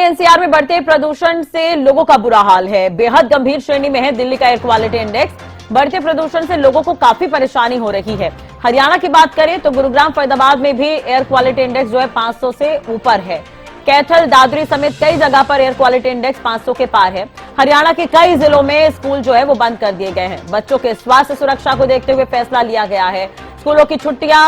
NCR में बढ़ते प्रदूषण से लोगों का बुरा हाल है। बेहद गंभीर श्रेणी में है दिल्ली का एयर क्वालिटी इंडेक्स। बढ़ते प्रदूषण से लोगों को काफी परेशानी हो रही है। हरियाणा की बात करें तो गुरुग्राम, फरीदाबाद में भी एयर क्वालिटी इंडेक्स जो है 500 से ऊपर है। कैथल, दादरी समेत कई जगह पर एयर क्वालिटी इंडेक्स 500 के पार है। हरियाणा के कई जिलों में स्कूल जो है वो बंद कर दिए गए हैं। बच्चों के स्वास्थ्य सुरक्षा को देखते हुए फैसला लिया गया है। स्कूलों की छुट्टियां,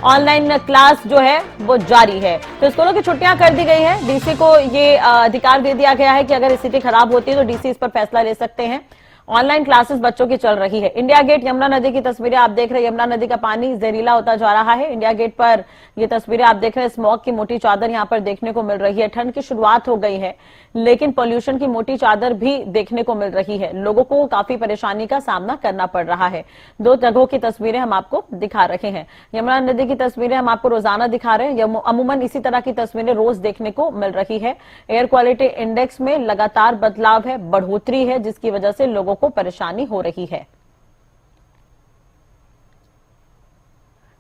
ऑनलाइन क्लास जो है वो जारी है। तो स्कूलों की छुट्टियां कर दी गई है। डीसी को ये अधिकार दे दिया गया है कि अगर स्थिति खराब होती है तो डीसी इस पर फैसला ले सकते हैं। ऑनलाइन क्लासेस बच्चों की चल रही है। इंडिया गेट, यमुना नदी की तस्वीरें आप देख रहे हैं। यमुना नदी का पानी जहरीला होता जा रहा है। इंडिया गेट पर ये तस्वीरें आप देख रहे हैं। स्मॉग की मोटी चादर यहां पर देखने को मिल रही है। ठंड की शुरुआत हो गई है, लेकिन पॉल्यूशन की मोटी चादर भी देखने को मिल रही है। लोगों को काफी परेशानी का सामना करना पड़ रहा है। दो जगहों की तस्वीरें हम आपको दिखा रहे हैं। यमुना नदी की तस्वीरें हम आपको रोजाना दिखा रहे हैं। अमूमन इसी तरह की तस्वीरें रोज देखने को मिल रही है। एयर क्वालिटी इंडेक्स में लगातार बदलाव है, बढ़ोतरी है, जिसकी वजह से लोगों को परेशानी हो रही है।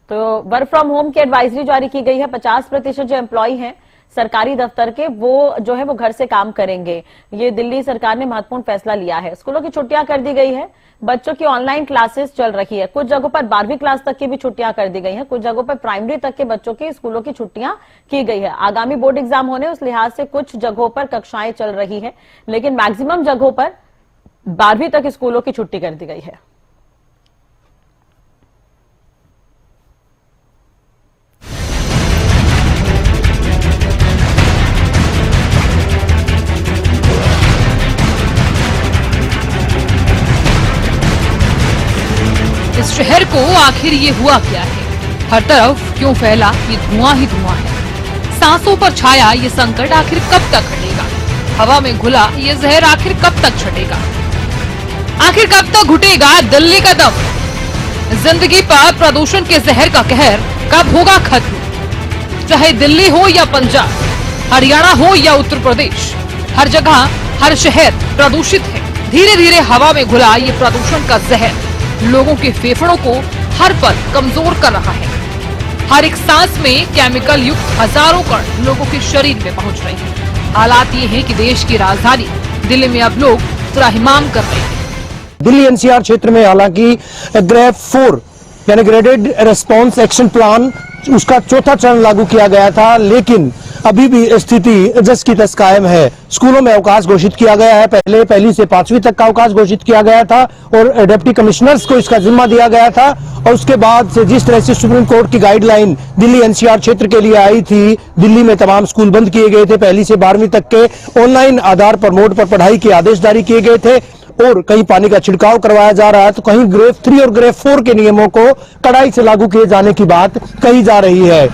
तो वर्क फ्रॉम होम की एडवाइजरी जारी की गई है। 50% जो एम्प्लॉय हैं सरकारी दफ्तर के, वो जो है वो घर से काम करेंगे। ये दिल्ली सरकार ने महत्वपूर्ण फैसला लिया है। स्कूलों की छुट्टियां कर दी गई है। बच्चों की ऑनलाइन क्लासेस चल रही है। कुछ जगहों पर 12वीं क्लास तक की भी छुट्टियां कर दी गई हैं। कुछ जगहों पर प्राइमरी तक के बच्चों की स्कूलों की छुट्टियां की गई है। आगामी बोर्ड एग्जाम होने उस लिहाज से कुछ जगहों पर कक्षाएं चल रही है, लेकिन मैक्सिमम जगहों पर 12वीं तक स्कूलों की छुट्टी कर दी गई है। इस शहर को आखिर ये हुआ क्या है? हर तरफ क्यों फैला ये धुआं ही धुआं है? सांसों पर छाया ये संकट आखिर कब तक हटेगा? हवा में घुला ये जहर आखिर कब तक छटेगा? आखिर कब तक घुटेगा दिल्ली का दम? जिंदगी पर प्रदूषण के जहर का कहर कब होगा खत्म? चाहे दिल्ली हो या पंजाब, हरियाणा हो या उत्तर प्रदेश, हर जगह, हर शहर प्रदूषित है। धीरे धीरे हवा में घुला ये प्रदूषण का जहर लोगों के फेफड़ों को हर पल कमजोर कर रहा है। हर एक सांस में केमिकल युक्त हजारों कण लोगों के शरीर में पहुंच रहे हैं। हालात ये हैं कि देश की राजधानी दिल्ली में अब लोग त्राहिमाम कर रहे हैं। दिल्ली एनसीआर क्षेत्र में हालांकि ग्रेड 4 यानी ग्रेडेड रेस्पॉन्स एक्शन प्लान उसका चौथा चरण लागू किया गया था, लेकिन अभी भी स्थिति जस की तस कायम है। स्कूलों में अवकाश घोषित किया गया है। पहले 1ली से 5वीं तक का अवकाश घोषित किया गया था और डिप्टी कमिश्नर्स को इसका जिम्मा दिया गया था। और उसके बाद से जिस तरह से सुप्रीम कोर्ट की गाइडलाइन दिल्ली एनसीआर क्षेत्र के लिए आई थी, दिल्ली में तमाम स्कूल बंद किए गए थे। 1ली से 12वीं तक के ऑनलाइन आधार पर मोड पर पढ़ाई के आदेश जारी किए गए थे और कहीं पानी का छिड़काव करवाया जा रहा है, तो कहीं ग्रेड 3 और ग्रेड 4 के नियमों को कड़ाई से लागू किए जाने की बात कही जा रही है।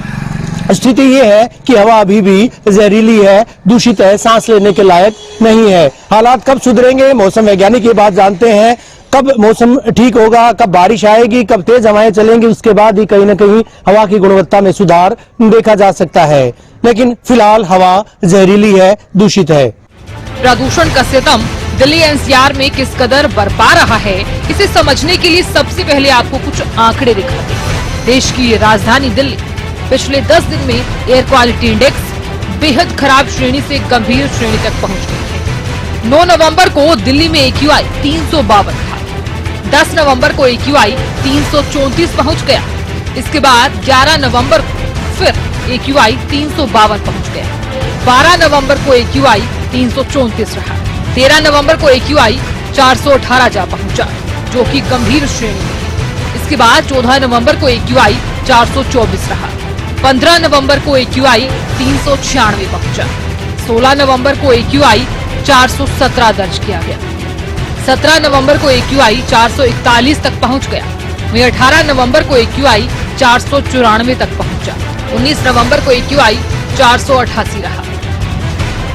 स्थिति ये है कि हवा अभी भी जहरीली है, दूषित है, सांस लेने के लायक नहीं है। हालात कब सुधरेंगे? मौसम वैज्ञानिक ये बात जानते हैं। कब मौसम ठीक होगा, कब बारिश आएगी, कब तेज हवाएं चलेंगी, उसके बाद ही कहीं न कहीं हवा की गुणवत्ता में सुधार देखा जा सकता है। लेकिन फिलहाल हवा जहरीली है, दूषित है। प्रदूषण का सितम दिल्ली एनसीआर में किस कदर बरपा रहा है, इसे समझने के लिए सबसे पहले आपको कुछ आंकड़े दिखाते हैं। देश की राजधानी दिल्ली पिछले 10 दिन में एयर क्वालिटी इंडेक्स बेहद खराब श्रेणी से गंभीर श्रेणी तक पहुंच गई है। 9 नवंबर को दिल्ली में AQI 352 था। 10 नवंबर को AQI 334 पहुंच गया। इसके बाद 11 नवंबर को फिर AQI 352 पहुंच गया। 12 नवंबर को AQI 334 रहा। 13 नवंबर को AQI 418 जा पहुंचा, जो कि गंभीर श्रेणी में है। इसके बाद 14 नवंबर को AQI 424 रहा। 15 नवंबर को AQI 396 पहुंचा। 16 नवंबर को AQI 417 दर्ज किया गया। 17 नवंबर को AQI 441 तक पहुंच गया। वहीं 18 नवंबर को AQI 494 तक पहुंचा। 19 नवंबर को AQI 488 रहा।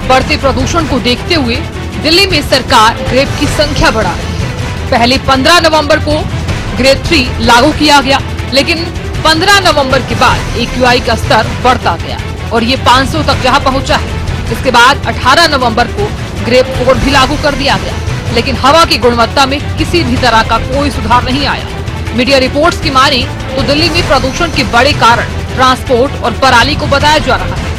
बढ़ते प्रदूषण को देखते हुए दिल्ली में सरकार ग्रेड की संख्या बढ़ा रही है। पहले 15 नवंबर को ग्रेड 3 लागू किया गया, लेकिन 15 नवंबर के बाद AQI का स्तर बढ़ता गया और ये 500 तक जहां पहुंचा है। इसके बाद 18 नवंबर को ग्रेड 4 भी लागू कर दिया गया, लेकिन हवा की गुणवत्ता में किसी भी तरह का कोई सुधार नहीं आया। मीडिया रिपोर्ट्स की माने तो दिल्ली में प्रदूषण के बड़े कारण ट्रांसपोर्ट और पराली को बताया जा रहा है।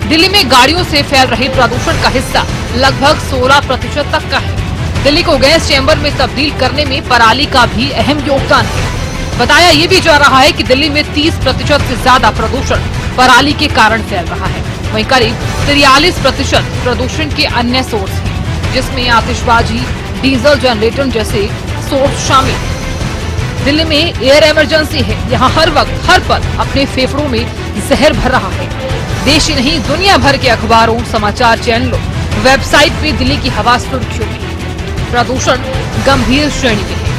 दिल्ली में गाड़ियों से फैल रहे प्रदूषण का हिस्सा लगभग 16% तक का है। दिल्ली को गैस चैम्बर में तब्दील करने में पराली का भी अहम योगदान है। बताया ये भी जा रहा है कि दिल्ली में 30% से ज्यादा प्रदूषण पराली के कारण फैल रहा है। वहीं करीब 43% प्रदूषण के अन्य सोर्स हैं, जिसमें आतिशबाजी, डीजल जनरेटर जैसे सोर्स शामिल हैं। दिल्ली में एयर इमरजेंसी है। यहाँ हर वक्त हर पल अपने फेफड़ों में जहर भर रहा है। देश ही नहीं दुनिया भर के अखबारों, समाचार चैनलों, वेबसाइट पे दिल्ली की हवा सुर्खियों में है। प्रदूषण गंभीर श्रेणी में है।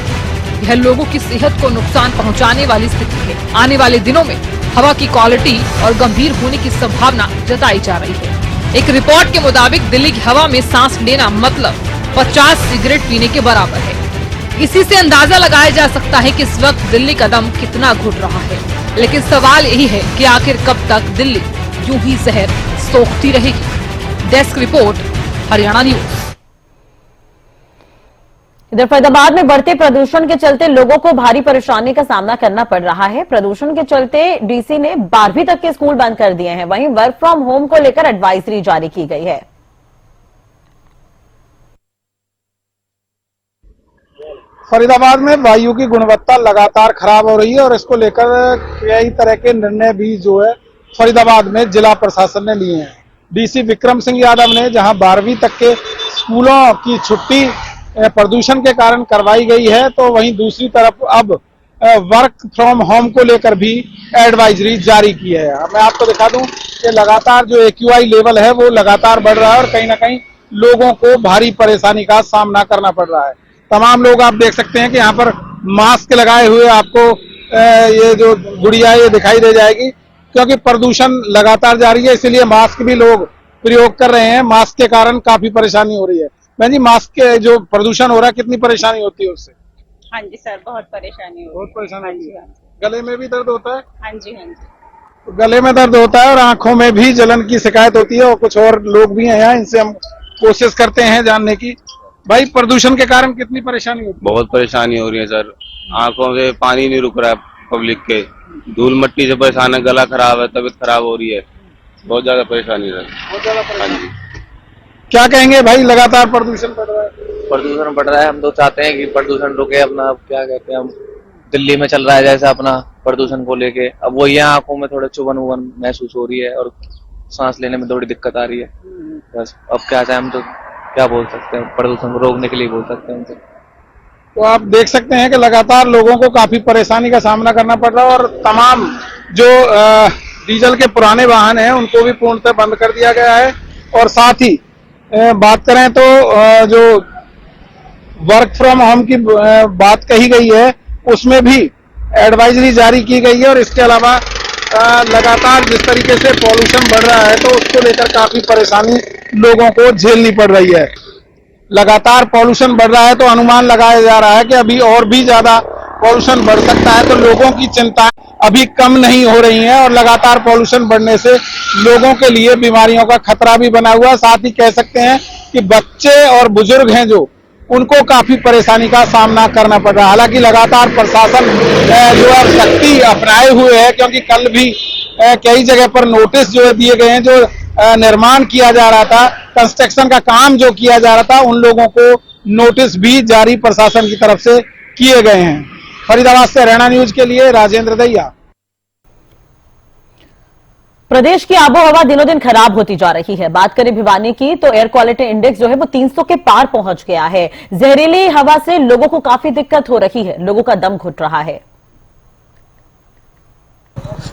यह लोगों की सेहत को नुकसान पहुंचाने वाली स्थिति है। आने वाले दिनों में हवा की क्वालिटी और गंभीर होने की संभावना जताई जा रही है। एक रिपोर्ट के मुताबिक दिल्ली की हवा में सांस लेना मतलब 50 सिगरेट पीने के बराबर है। इसी से अंदाजा लगाया जा सकता है कि इस वक्त दिल्ली का दम कितना घुट रहा है। लेकिन सवाल यही है कि आखिर कब तक दिल्ली यूं ही जहर सोखती रहेगी। Desk report, Haryana news. इधर फरीदाबाद में बढ़ते प्रदूषण के चलते लोगों को भारी परेशानी का सामना करना पड़ रहा है। प्रदूषण के चलते डीसी ने 12वीं तक के स्कूल बंद कर दिए हैं। वहीं वर्क फ्रॉम होम को लेकर एडवाइजरी जारी की गई है। फरीदाबाद में वायु की गुणवत्ता लगातार खराब हो रही है और इसको लेकर कई तरह के निर्णय भी जो है फरीदाबाद में जिला प्रशासन ने लिए हैं। डीसी विक्रम सिंह यादव ने जहां 12वीं तक के स्कूलों की छुट्टी प्रदूषण के कारण करवाई गई है, तो वहीं दूसरी तरफ अब वर्क फ्रॉम होम को लेकर भी एडवाइजरी जारी की है। मैं आपको दिखा दूं कि लगातार जो AQI लेवल है वो लगातार बढ़ रहा है और कहीं ना कहीं लोगों को भारी परेशानी का सामना करना पड़ रहा है। तमाम लोग आप देख सकते हैं कि यहाँ पर मास्क लगाए हुए आपको ये जो गुड़िया ये दिखाई दे जाएगी, क्योंकि प्रदूषण लगातार जारी है, इसलिए मास्क भी लोग प्रयोग कर रहे हैं। मास्क के कारण काफी परेशानी हो रही है। बहन जी, मास्क के जो प्रदूषण हो रहा है कितनी परेशानी होती है उससे? हाँ जी सर, बहुत परेशानी बहुत परेशानी होती है। हाँ जी। गले में भी दर्द होता है? हाँ जी हाँ जी। गले में दर्द होता है और आंखों में भी जलन की शिकायत होती है और कुछ और लोग भी हैं यहाँ, इनसे हम कोशिश करते हैं जानने की। भाई, प्रदूषण के कारण कितनी परेशानी होती है? बहुत परेशानी हो रही है सर। आंखों से पानी नहीं रुक रहा है पब्लिक के। धूल मट्टी से परेशान है, गला खराब है, तबीयत खराब हो रही है। बहुत ज्यादा परेशानी है सर। बहुत ज्यादा हाँ परेशानी। जी। क्या कहेंगे भाई, लगातार प्रदूषण बढ़ रहा है? प्रदूषण बढ़ रहा है। हम तो चाहते हैं कि प्रदूषण रुके। अपना क्या कहते हैं, हम दिल्ली में चल रहा है जैसा अपना प्रदूषण को लेके, अब वो यहाँ आंखों में थोड़ा चुभन उभन महसूस हो रही है और सांस लेने में थोड़ी दिक्कत आ रही है। बस अब क्या चाहे, हम तो क्या बोल सकते हैं, प्रदूषण को रोकने के लिए बोल सकते हैं उनसे। तो आप देख सकते हैं कि लगातार लोगों को काफी परेशानी का सामना करना पड़ रहा है और तमाम जो डीजल के पुराने वाहन हैं उनको भी पूर्णतः बंद कर दिया गया है। और साथ ही बात करें तो जो वर्क फ्रॉम होम की बात कही गई है उसमें भी एडवाइजरी जारी की गई है। और इसके अलावा लगातार जिस तरीके से पॉल्यूशन बढ़ रहा है तो उसको लेकर काफी परेशानी लोगों को झेलनी पड़ रही है। लगातार पॉल्यूशन बढ़ रहा है तो अनुमान लगाया जा रहा है कि अभी और भी ज्यादा पॉल्यूशन बढ़ सकता है, तो लोगों की चिंता अभी कम नहीं हो रही है और लगातार पॉल्यूशन बढ़ने से लोगों के लिए बीमारियों का खतरा भी बना हुआ है। साथ ही कह सकते हैं कि बच्चे और बुजुर्ग हैं जो, उनको काफी परेशानी का सामना करना पड़ रहा है। हालांकि लगातार प्रशासन जो है सख्ती अपनाए हुए है, क्योंकि कल भी कई जगह पर नोटिस जो दिए गए हैं। जो निर्माण किया जा रहा था, कंस्ट्रक्शन का काम जो किया जा रहा था, उन लोगों को नोटिस भी जारी प्रशासन की तरफ से किए गए हैं। फरीदाबाद से हरियाणा न्यूज के लिए राजेंद्र दहिया। प्रदेश की आबोहवा दिनों दिन खराब होती जा रही है। बात करें भिवानी की तो एयर क्वालिटी इंडेक्स जो है वो 300 के पार पहुंच गया है। जहरीली हवा से लोगों को काफी दिक्कत हो रही है, लोगों का दम घुट रहा है।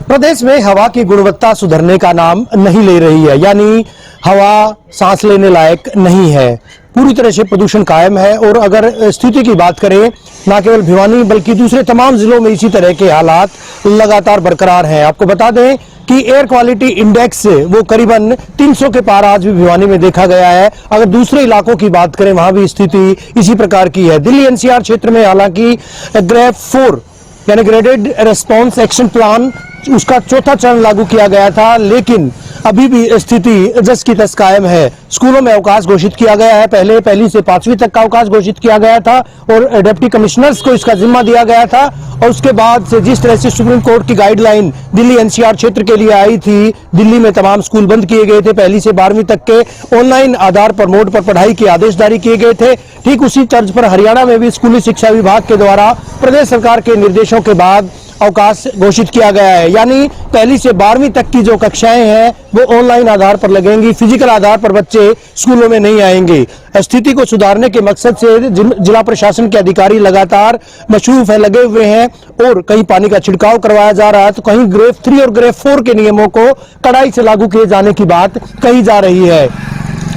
प्रदेश में हवा की गुणवत्ता सुधरने का नाम नहीं ले रही है, यानी हवा सांस लेने लायक नहीं है। पूरी तरह से प्रदूषण कायम है। और अगर स्थिति की बात करें, न केवल भिवानी बल्कि दूसरे तमाम जिलों में इसी तरह के हालात लगातार बरकरार हैं। आपको बता दें कि एयर क्वालिटी इंडेक्स वो करीबन 300 के पार आज भी भिवानी में देखा गया है। अगर दूसरे इलाकों की बात करें, वहां भी स्थिति इसी प्रकार की है। दिल्ली NCR क्षेत्र में हालांकि ग्रेड 4 यानी ग्रेडेड रेस्पॉन्स एक्शन प्लान उसका चौथा चरण लागू किया गया था, लेकिन अभी भी स्थिति जस की तस कायम है। स्कूलों में अवकाश घोषित किया गया है। पहले 1ली से 5वीं तक का अवकाश घोषित किया गया था और डिप्टी कमिश्नर्स को इसका जिम्मा दिया गया था। और उसके बाद से जिस तरह से सुप्रीम कोर्ट की गाइडलाइन दिल्ली एनसीआर क्षेत्र के लिए आई थी, दिल्ली में तमाम स्कूल बंद किए गए थे। 1ली से 12वीं तक के ऑनलाइन आधार पर मोड पर पढ़ाई के आदेश जारी किए गए थे। ठीक उसी तर्ज पर हरियाणा में भी स्कूली शिक्षा विभाग के द्वारा प्रदेश सरकार के निर्देशों के बाद अवकाश घोषित किया गया है। यानी 1ली से 12वीं तक की जो कक्षाएं हैं वो ऑनलाइन आधार पर लगेंगी, फिजिकल आधार पर बच्चे स्कूलों में नहीं आएंगे। स्थिति को सुधारने के मकसद से जिला प्रशासन के अधिकारी लगातार मशरूफ है, लगे हुए हैं और कहीं पानी का छिड़काव करवाया जा रहा है तो कहीं ग्रेड 3 और ग्रेड 4 के नियमों को कड़ाई से लागू किए जाने की बात कही जा रही है।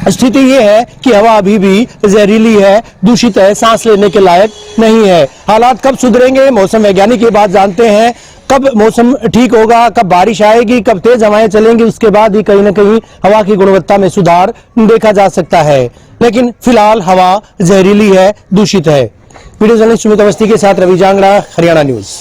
स्थिति ये है कि हवा अभी भी जहरीली है, दूषित है, सांस लेने के लायक नहीं है। हालात कब सुधरेंगे, मौसम वैज्ञानिक ये बात जानते हैं। कब मौसम ठीक होगा, कब बारिश आएगी, कब तेज हवाएं चलेंगी, उसके बाद ही कहीं ना कहीं हवा की गुणवत्ता में सुधार देखा जा सकता है। लेकिन फिलहाल हवा जहरीली है, दूषित है। वीडियो जर्नलिस्ट सुमित अवस्थी के साथ रवि जांगड़ा, हरियाणा न्यूज।